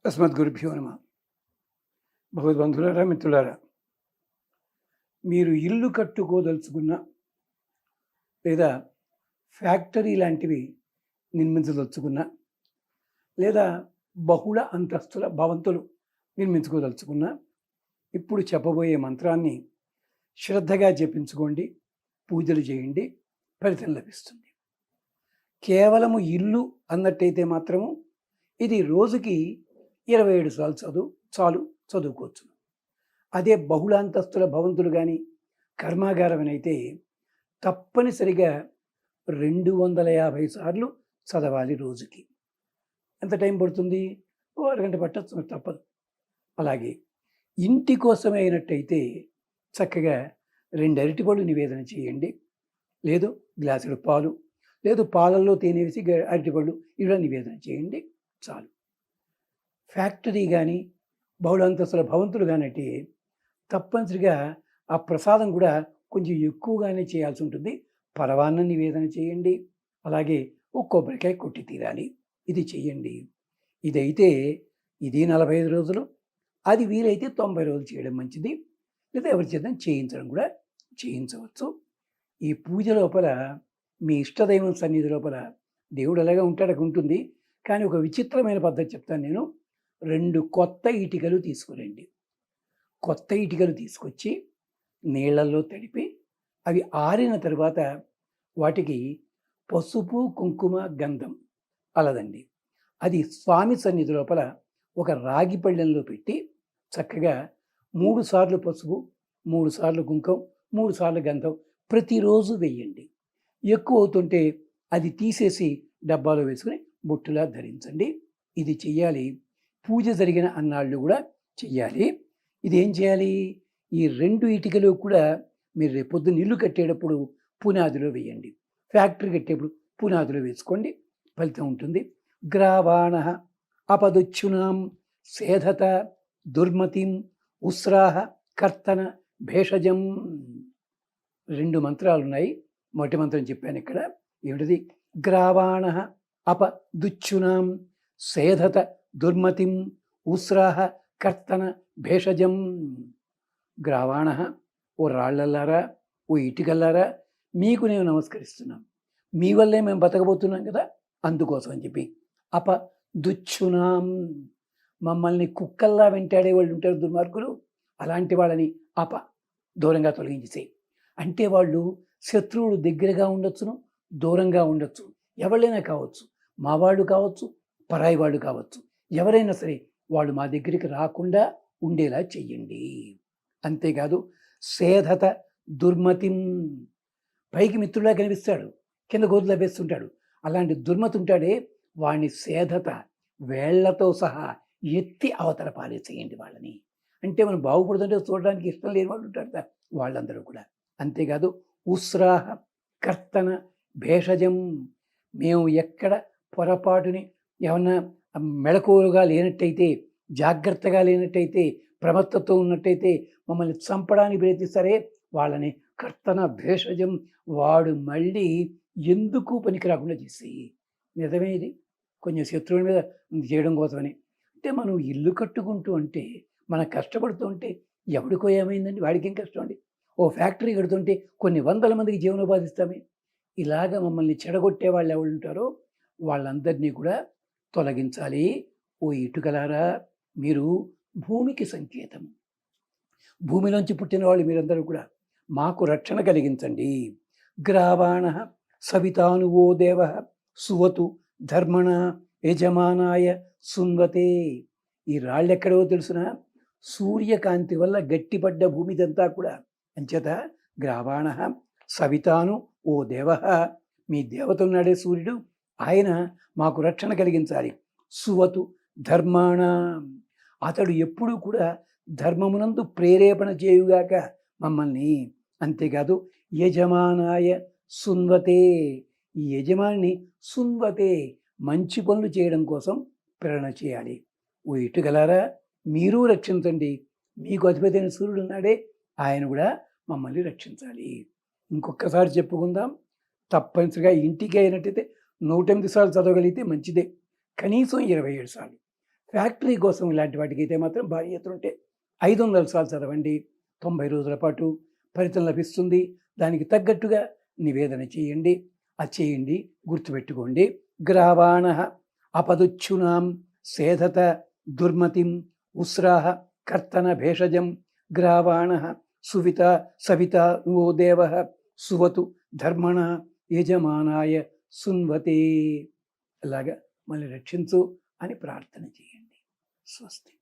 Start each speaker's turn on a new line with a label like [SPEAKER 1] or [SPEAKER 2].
[SPEAKER 1] అస్మద్గురుభ్యో నమ. భగవద్బంధులారా, మిత్రులారా, మీరు ఇల్లు కట్టుకోదలుచుకున్న లేదా ఫ్యాక్టరీ లాంటివి నిర్మించదలుచుకున్న లేదా బహుళ అంతస్తుల భవంతులు నిర్మించుకోదలుచుకున్న ఇప్పుడు చెప్పబోయే మంత్రాన్ని శ్రద్ధగా జపించుకోండి, పూజలు చేయండి, ఫలితం లభిస్తుంది. కేవలము ఇల్లు అన్నట్టయితే మాత్రము ఇది రోజుకి 27 సార్లు చదువుకోవచ్చు. అదే బహుళాంతస్తుల భవంతులు కానీ కర్మాగారం అయితే తప్పనిసరిగా 250 సార్లు చదవాలి రోజుకి. ఎంత టైం పడుతుంది? ఓ అరగంట పట్టచ్చు, తప్పదు. అలాగే ఇంటి కోసమే అయినట్టయితే చక్కగా 2 అరటిపళ్ళు నివేదన చేయండి, లేదు గ్లాసుడు పాలు, లేదు పాలల్లో తేనె వేసి అరటిపళ్ళు ఇలా నివేదన చేయండి, చాలు. ఫ్యాక్టరీ కానీ బహుళాంతస్తుల భవంతులు కానీ అంటే తప్పనిసరిగా ఆ ప్రసాదం కూడా కొంచెం ఎక్కువగానే చేయాల్సి ఉంటుంది. పరవాన్నం నివేదన చేయండి, అలాగే ఒక కొబ్బరికాయ కొట్టి తీరాలి, ఇది చెయ్యండి. ఇదైతే ఇది 45 రోజులు, అది వీలైతే 90 రోజులు చేయడం మంచిది. లేదా ఎవరి చేత చేయించడం కూడా చేయించవచ్చు. ఈ పూజ లోపల మీ ఇష్టదైవం సన్నిధి లోపల దేవుడు అలాగే ఉంటుంది. కానీ ఒక విచిత్రమైన పద్ధతి చెప్తాను నేను. 2 కొత్త ఇటుకలు తీసుకురండి. కొత్త ఇటుకలు తీసుకొచ్చి నీళ్ళల్లో తడిపి అవి ఆరిన తర్వాత వాటికి పసుపు, కుంకుమ, గంధం అలదండి. అది స్వామి సన్నిధి లోపల ఒక రాగి పళ్ళెంలో పెట్టి చక్కగా 3 సార్లు పసుపు, 3 సార్లు కుంకుమ, 3 సార్లు గంధం ప్రతిరోజు వెయ్యండి. ఎక్కువ అవుతుంటే అది తీసేసి డబ్బాలో వేసుకుని బొట్టులా ధరించండి. ఇది చెయ్యాలి. పూజ జరిగిన అన్నాళ్ళు కూడా చెయ్యాలి. ఇది ఏం చేయాలి? ఈ 2 ఇటుకలు కూడా మీరు రేపొద్దున ఇల్లు కట్టేటప్పుడు పునాదిలో వేయండి. ఫ్యాక్టరీ కట్టేప్పుడు పునాదిలో వేసుకోండి, ఫలితం ఉంటుంది. గ్రావాణ అపదుచ్చునాం సేధత దుర్మతిం ఉస్రాహ కర్తన భేషజం. 2 మంత్రాలు ఉన్నాయి. మొదటి మంత్రం చెప్పాను ఇక్కడ. ఏమిటిది? గ్రావాణ అపదుచ్చునాం సేధత దుర్మతిం ఉస్రాహ కర్తన భేషజం. గ్రావాణ, ఓ రాళ్ళల్లారా, ఓ ఇటుకల్లారా, మీకు నేను నమస్కరిస్తున్నాను. మీ వల్లే మేము బతకబోతున్నాం కదా, అందుకోసం అని చెప్పి. అపదుచ్చునాం, మమ్మల్ని కుక్కల్లా వెంటాడే వాళ్ళు ఉంటారు దుర్మార్గులు, అలాంటి వాళ్ళని దూరంగా తొలగించేసేయి. అంటే వాళ్ళు శత్రువులు దగ్గరగా ఉండొచ్చును, దూరంగా ఉండొచ్చు, ఎవరైనా కావచ్చు, మా వాళ్ళు కావచ్చు, పరాయి వాళ్ళు కావచ్చు, ఎవరైనా సరే వాళ్ళు మా దగ్గరికి రాకుండా ఉండేలా చెయ్యండి. అంతేకాదు సేధత దుర్మతిం, పైకి మిత్రులా కనిపిస్తాడు, కింద గోతులా వేస్తుంటాడు, అలాంటి దుర్మతి ఉంటాడే వాడిని సేధత వేళ్లతో సహా ఎత్తి అవతల పారేసేయండి వాళ్ళని. అంటే మనం బాగుపడుతుంటే చూడడానికి ఇష్టం లేని వాళ్ళు ఉంటారు వాళ్ళందరూ కూడా. అంతేకాదు ఉస్రాహ కర్తన భేషజం, మేము ఎక్కడ పొరపాటుని ఏమన్నా మెళకువలుగా లేనట్టయితే, జాగ్రత్తగా లేనట్టయితే, ప్రమత్తతో ఉన్నట్టయితే మమ్మల్ని చంపడానికి ప్రయత్నిస్తారే వాళ్ళని కర్తన భేషజం, వాడు మళ్ళీ ఎందుకు పనికి రాకుండా చేసి. నిజమేది కొంచెం శత్రువుల మీద చేయడం కోసమని. అంటే మనం ఇల్లు కట్టుకుంటూ అంటే, మనం కష్టపడుతూ ఉంటే ఎవడికో ఏమైందండి, వాడికి ఏం కష్టం అండి. ఓ ఫ్యాక్టరీ కడుతుంటే కొన్ని వందల మందికి జీవనోపాధిస్తామే. ఇలాగ మమ్మల్ని చెడగొట్టే వాళ్ళు ఎవరు ఉంటారో వాళ్ళందరినీ కూడా తొలగించాలి. ఓ ఇటుకలారా, మీరు భూమికి సంకేతం. భూమిలోంచి పుట్టిన వాళ్ళు మీరందరూ కూడా మాకు రక్షణ కలిగించండి. గ్రావాణ సవితానువో దేవ సువతు ధర్మణ యజమానాయ సున్వతే. ఈ రాళ్ళెక్కడో తెలుసునా? సూర్యకాంతి వల్ల గట్టిపడ్డ భూమిదంతా కూడా. అంచేత గ్రావాణ సవితాను ఓ దేవ, మీ దేవత ఉన్నాడే సూర్యుడు, ఆయన మాకు రక్షణ కలిగించాలి. సువతు ధర్మాణ, అతడు ఎప్పుడూ కూడా ధర్మమునందు ప్రేరేపణ చేయుగాక మమ్మల్ని. అంతేకాదు యజమానాయ సున్వతే, ఈ యజమాని సున్వతే మంచి పనులు చేయడం కోసం ప్రేరణ చేయాలి. ఓ ఇటుకలారా, మీరు రక్షించండి. మీకు అధిపతి అయిన సూర్యుడు ఉన్నాడే, ఆయన కూడా మమ్మల్ని రక్షించాలి. ఇంకొకసారి చెప్పుకుందాం. తప్పనిసరిగా ఇంటికి అయినట్టయితే 108 సార్లు చదవగలిగితే మంచిదే. కనీసం 27 సార్లు. ఫ్యాక్టరీ కోసం ఇలాంటి వాటికి అయితే మాత్రం భారీ ఎత్తున ఉంటే 500 సార్లు చదవండి. 90 రోజుల పాటు ఫలితం లభిస్తుంది. దానికి తగ్గట్టుగా నివేదన చేయండి. అది చేయండి, గుర్తుపెట్టుకోండి. గ్రావాణః అపదుచ్ఛునాం సేధత దుర్మతిం ఉస్రాహ కర్తన భేషజం గ్రావాణః సువిత సవిత నో దేవః సువతు ధర్మణ యజమానాయ సున్వతే. అలాగా మళ్ళీ రక్షించు అని ప్రార్థన చేయండి. స్వస్తి.